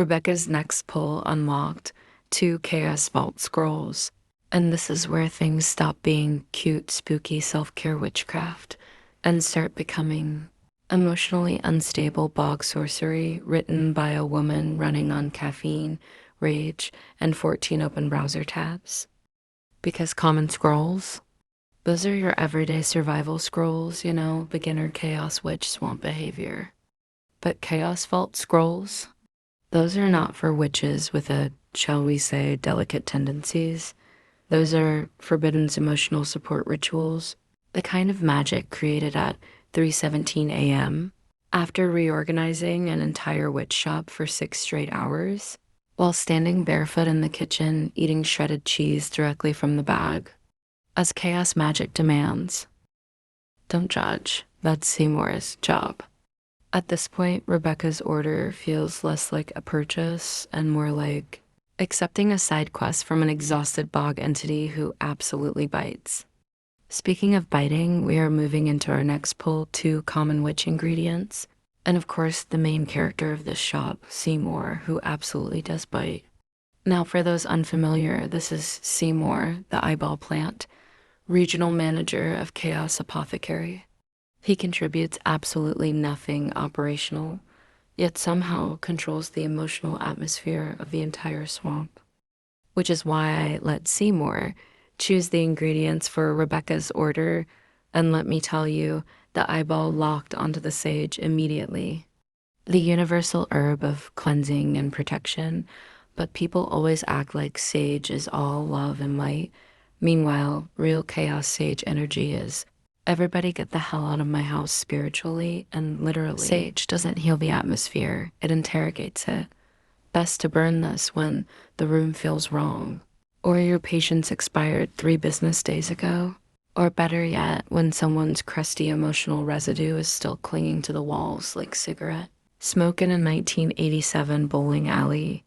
Rebecca's next pull unlocked two Chaos Vault scrolls, and this is where things stop being cute, spooky self-care witchcraft and start becoming emotionally unstable bog sorcery written by a woman running on caffeine, rage, and 14 open browser tabs. Because common scrolls, those are your everyday survival scrolls, beginner chaos witch swamp behavior. But Chaos Vault scrolls, those are not for witches with shall we say, delicate tendencies. Those are Forbidden's emotional support rituals, the kind of magic created at 3:17 a.m. after reorganizing an entire witch shop for 6 straight hours, while standing barefoot in the kitchen eating shredded cheese directly from the bag. As chaos magic demands. Don't judge, that's Seymour's job. At this point, Rebecca's order feels less like a purchase and more like accepting a side quest from an exhausted bog entity who absolutely bites. Speaking of biting, we are moving into our next pull, two common witch ingredients. And of course, the main character of this shop, Seymour, who absolutely does bite. Now, for those unfamiliar, this is Seymour, the eyeball plant, regional manager of Chaos Apothecary. He contributes absolutely nothing operational, yet somehow controls the emotional atmosphere of the entire swamp. Which is why I let Seymour choose the ingredients for Rebecca's order, and let me tell you, the eyeball locked onto the sage immediately. The universal herb of cleansing and protection, but people always act like sage is all love and light. Meanwhile, real chaos sage energy is everybody get the hell out of my house spiritually and literally. Sage doesn't heal the atmosphere, it interrogates it. Best to burn this when the room feels wrong, or your patience expired 3 business days ago, or better yet, when someone's crusty emotional residue is still clinging to the walls like cigarette smoke in a 1987 bowling alley.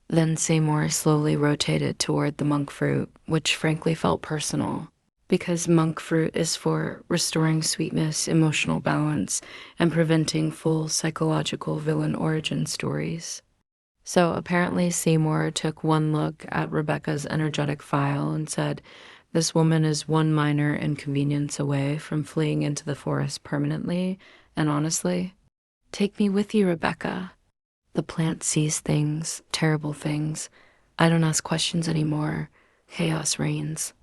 Then Seymour slowly rotated toward the monk fruit, which frankly felt personal, because monk fruit is for restoring sweetness, emotional balance, and preventing full psychological villain origin stories. So apparently Seymour took one look at Rebecca's energetic file and said, this woman is one minor inconvenience away from fleeing into the forest permanently, and honestly, take me with you, Rebecca. The plant sees things, terrible things. I don't ask questions anymore. Chaos reigns.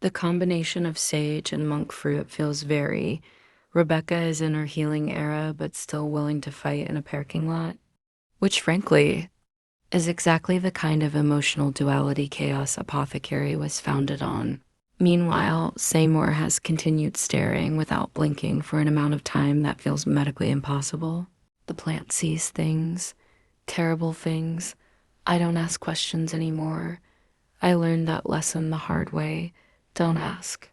The combination of sage and monk fruit feels very Rebecca is in her healing era, but still willing to fight in a parking lot, which frankly is exactly the kind of emotional duality Chaos Apothecary was founded on. Meanwhile, Seymour has continued staring without blinking for an amount of time that feels medically impossible. The plant sees things, terrible things. I don't ask questions anymore. I learned that lesson the hard way. Don't ask.